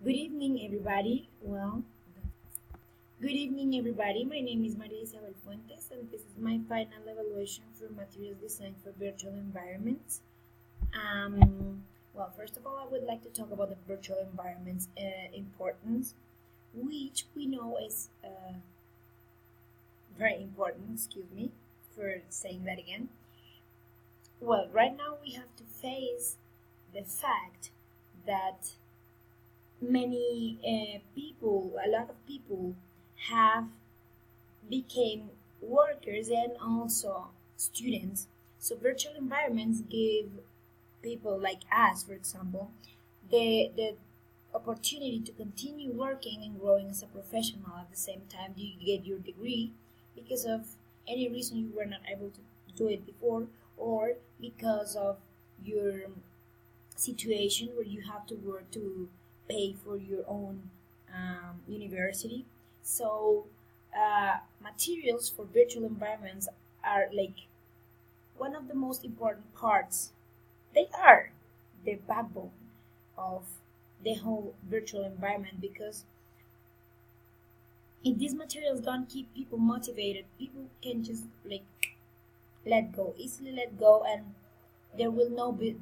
Good evening, everybody. Good evening, everybody. My name is Maria Isabel Fuentes, and this is my final evaluation for materials design for virtual environments. First of all, I would like to talk about the virtual environments importance, which we know is very important. Excuse me for saying that again. Well, right now we have to face the fact that many a lot of people have became workers and also students. So virtual environments give people like us, for example, the opportunity to continue working and growing as a professional at the same time you get your degree because of any reason you were not able to do it before, or because of your situation where you have to work to pay for your own university. So materials for virtual environments are like one of the most important parts. They are the backbone of the whole virtual environment, because if these materials don't keep people motivated, people can just like easily let go, and there will not be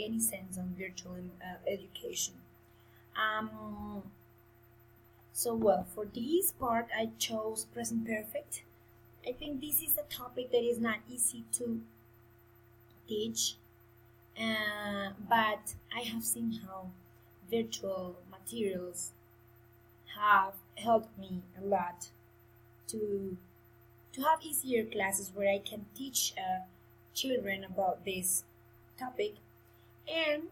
any sense on virtual education. Um, for this part, I chose present perfect. I think this is a topic that is not easy to teach, but I have seen how virtual materials have helped me a lot to have easier classes where I can teach children about this topic, and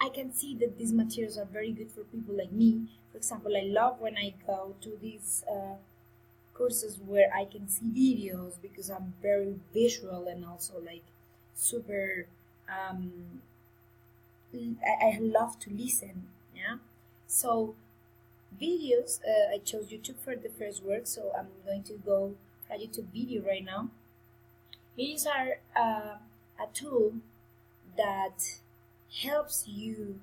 I can see that these materials are very good for people like me. For example, I love when I go to these courses where I can see videos, because I'm very visual and also like super. I love to listen. Yeah, so videos. I chose YouTube for the first work, so I'm going to go a YouTube video right now. Videos are a tool that helps you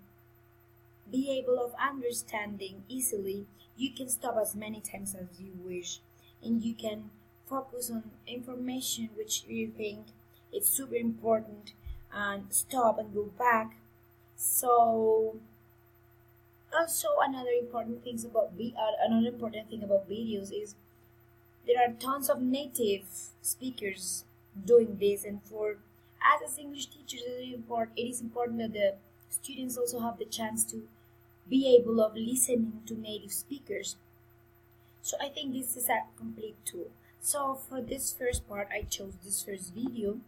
be able of understanding easily. You can stop as many times as you wish, and you can focus on information which you think is super important, and stop and go back. So also another important thing about videos is there are tons of native speakers doing this, and for us as English teachers, it is important that the students also have the chance to be able of listening to native speakers. So I think this is a complete tool. So for this first part, I chose this first video,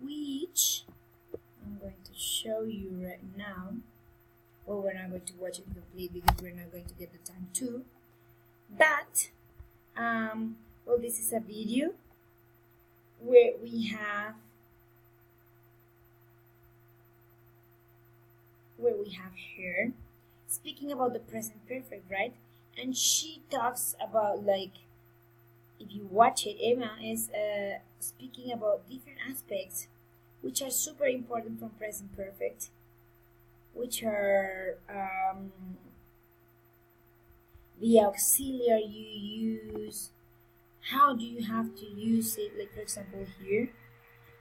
which I'm going to show you right now. Well, we're not going to watch it complete because we're not going to get the time to. But this is a video where we have her speaking about the present perfect, right? And she talks about, like, if you watch it, Emma is speaking about different aspects which are super important from present perfect, which are the auxiliary you use, how do you have to use it. Like, for example, here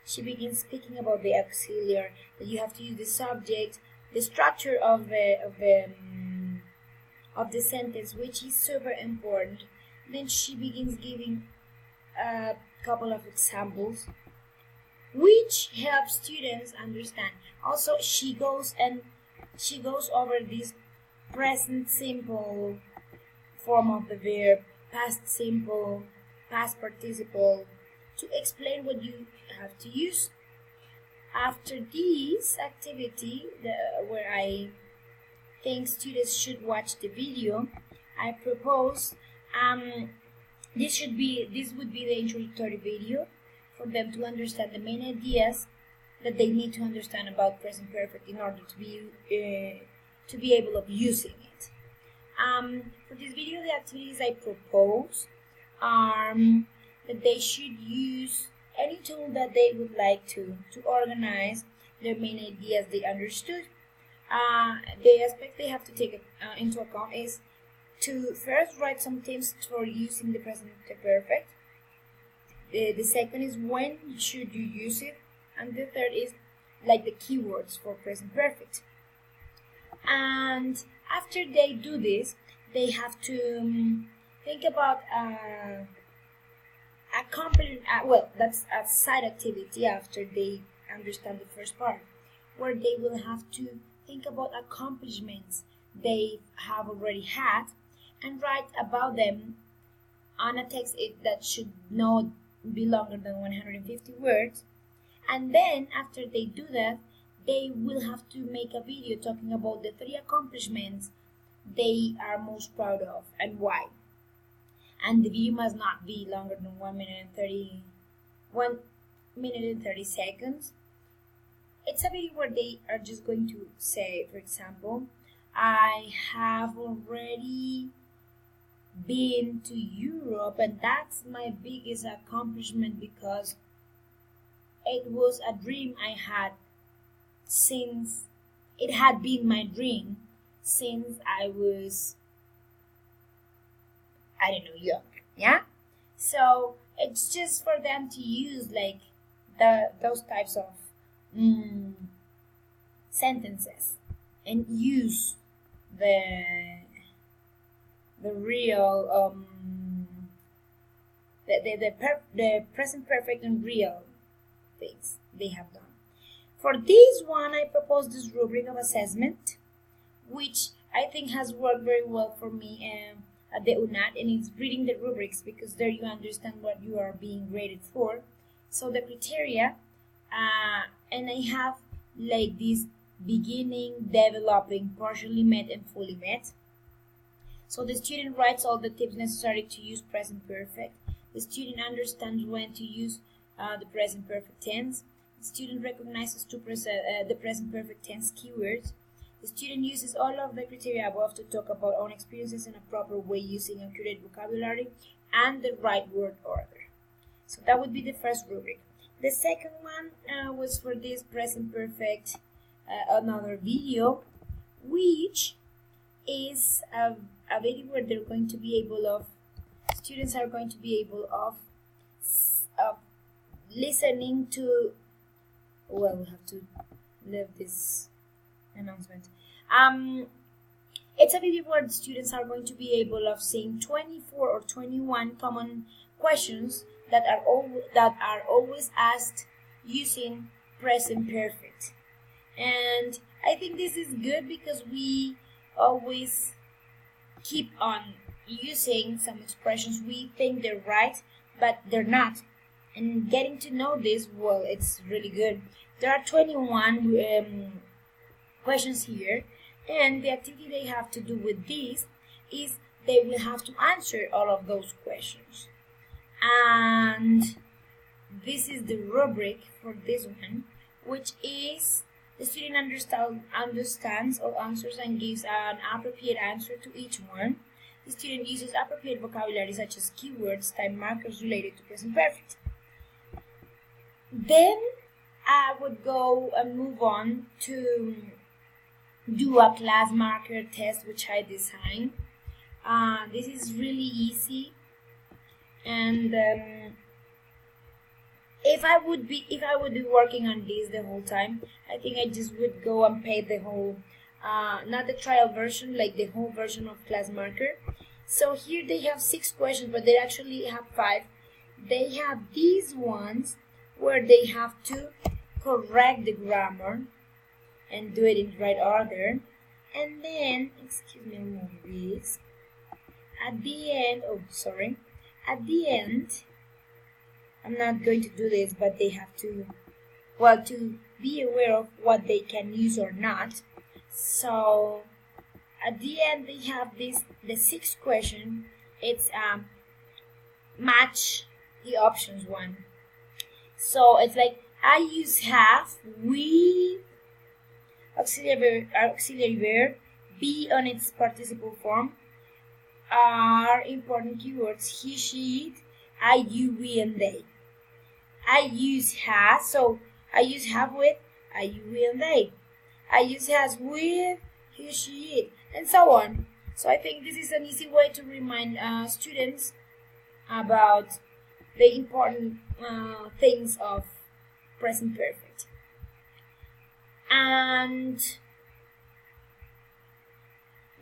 she begins speaking about the auxiliary, that you have to use the subject, the structure of the sentence, which is super important. Then she begins giving a couple of examples which help students understand. Also, she goes over this present simple form of the verb, past simple, past participle, to explain what you have to use. After this activity, where I think students should watch the video, I propose this would be the introductory video for them to understand the main ideas that they need to understand about present perfect in order to be able of using it. For this video, the activities I propose are that they should use any tool that they would like to organize their main ideas they understood. the aspect they have to take into account is to first write some tips for using the present perfect. The second is when should you use it, and the third is like the keywords for present perfect. And after they do this, they have to think about well, that's a side activity after they understand the first part, where they will have to think about accomplishments they have already had and write about them on a text that should not be longer than 150 words. And then after they do that, they will have to make a video talking about the 3 accomplishments they are most proud of and why. And the video must not be longer than 1 minute and 30 seconds. It's a video where they are just going to say, for example, I have already been to Europe, and that's my biggest accomplishment because it was a dream I had since it had been my dream since I was, I don't know, young. Yeah, so it's just for them to use like those types of sentences and use the real the present perfect and real things they have done. For this one, I propose this rubric of assessment, which I think has worked very well for me at the UNAT, and it's reading the rubrics because there you understand what you are being graded for. So the criteria, and I have like this beginning, developing, partially met, and fully met. So the student writes all the tips necessary to use present perfect. The student understands when to use the present perfect tense. The student recognizes the present perfect tense keywords. The student uses all of the criteria above to talk about own experiences in a proper way using accurate vocabulary and the right word order. So that would be the first rubric. The second one was for this present perfect, another video, which is a video where they're going to be able of, students are going to be able of listening to, well, we have to leave this announcement. It's a video where the students are going to be able of seeing 24 or 21 common questions that are always asked using present perfect. And I think this is good because we always keep on using some expressions we think they're right, but they're not. And getting to know this, well, it's really good. There are 21 questions here, and the activity they have to do with this is they will have to answer all of those questions. And this is the rubric for this one, which is the student understands all answers and gives an appropriate answer to each one. The student uses appropriate vocabulary such as keywords, time markers related to present perfect. Then I would go and move on to do a class marker test which I designed. This is really easy, and if I would be working on this the whole time, I think I just would go and pay the whole, not the trial version, like the whole version of class marker. So here they have 6 questions, but they actually have 5. They have these ones where they have to correct the grammar and do it in the right order. And then, excuse me, move this. At the end, I'm not going to do this, but they have to, well, to be aware of what they can use or not. So at the end they have this, the 6th question, it's match the options one. So it's like, I use have, we, auxiliary verb, be on its participle form, are important keywords, he, she, it, I, you, we, and they. I use has, so I use have with I, you, we, and they. I use has with, he, she, it, and so on. So I think this is an easy way to remind students about the important things of present perfect. And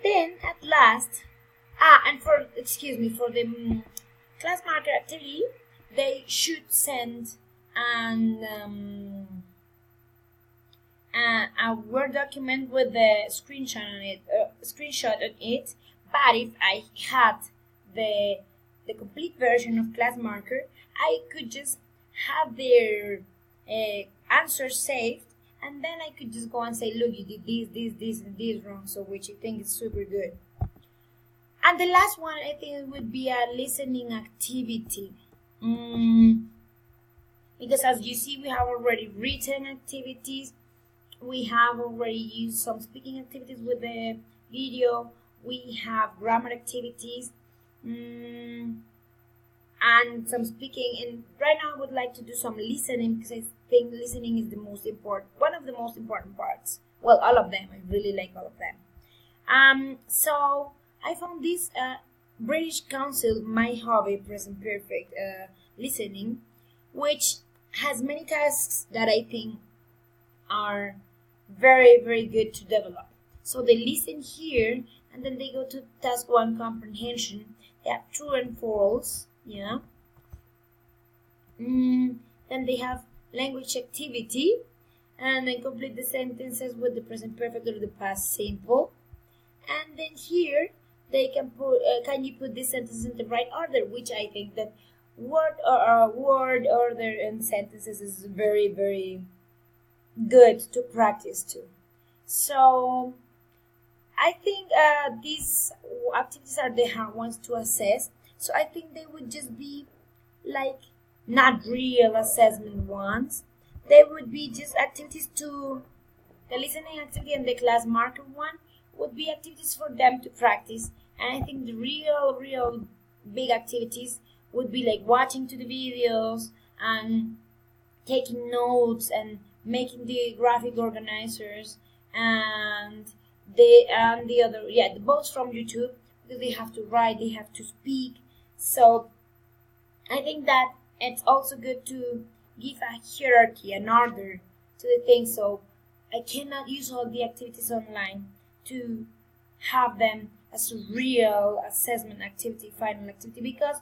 then at last, and for the class marker activity, they should send a Word document with the screenshot on it. But if I had the complete version of class marker, I could just have their answers saved, and then I could just go and say, look, you did this, and this wrong, so which I think is super good. And the last one, I think, would be a listening activity. Because as you see, we have already written activities. We have already used some speaking activities with the video. We have grammar activities. And some speaking. And right now I would like to do some listening, because I think listening is one of the most important parts. Well, all of them. I really like all of them. So I found this British Council My Hobby Present Perfect listening, which has many tasks that I think are very, very good to develop. So they listen here, and then they go to task 1, comprehension. They have true and false, yeah. Then they have language activity, and then complete the sentences with the present perfect or the past simple. And then here they can put, can you put these sentences in the right order, which I think that word order and sentences is very, very good to practice too. So I think these activities are the hard ones to assess. So I think they would just be like not real assessment ones. They would be just activities to the listening activity, and the class marker one would be activities for them to practice. And I think the real big activities would be like watching to the videos and taking notes and making the graphic organizers, and the both from YouTube, because they have to write, they have to speak. So I think that it's also good to give a hierarchy, an order to the things. So I cannot use all the activities online to have them as a real assessment activity, final activity, because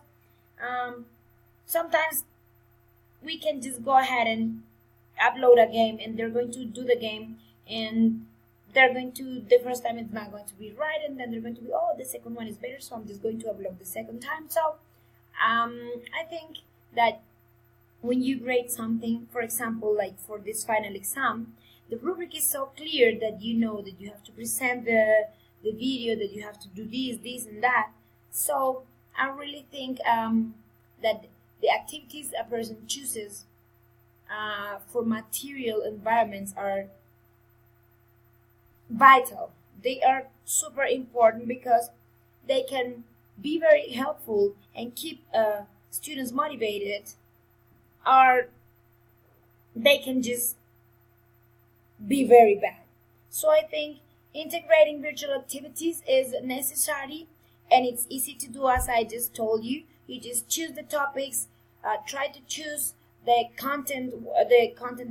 sometimes we can just go ahead and upload a game, and they're going to do the game, and they're going to, the first time it's not going to be right, and then they're going to be, oh, the second one is better, so I'm just going to upload the second time. So I think that when you grade something, for example, like for this final exam, the rubric is so clear that you know that you have to present the video, that you have to do this and that. So I really think that the activities a person chooses for material environments are vital. They are super important because they can be very helpful and keep students motivated, or they can just be very bad. So I think integrating virtual activities is necessary, and it's easy to do, as I just told you. You just choose the topics, try to choose the content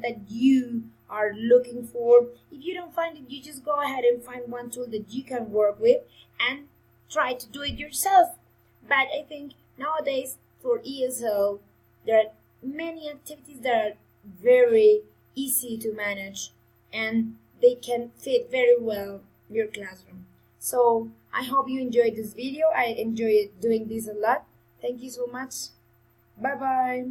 that you are looking for. If you don't find it, you just go ahead and find one tool that you can work with and try to do it yourself. But I think nowadays for ESL, there are many activities that are very easy to manage, and they can fit very well your classroom. So I hope you enjoyed this video. I enjoyed doing this a lot. Thank you so much. Bye bye.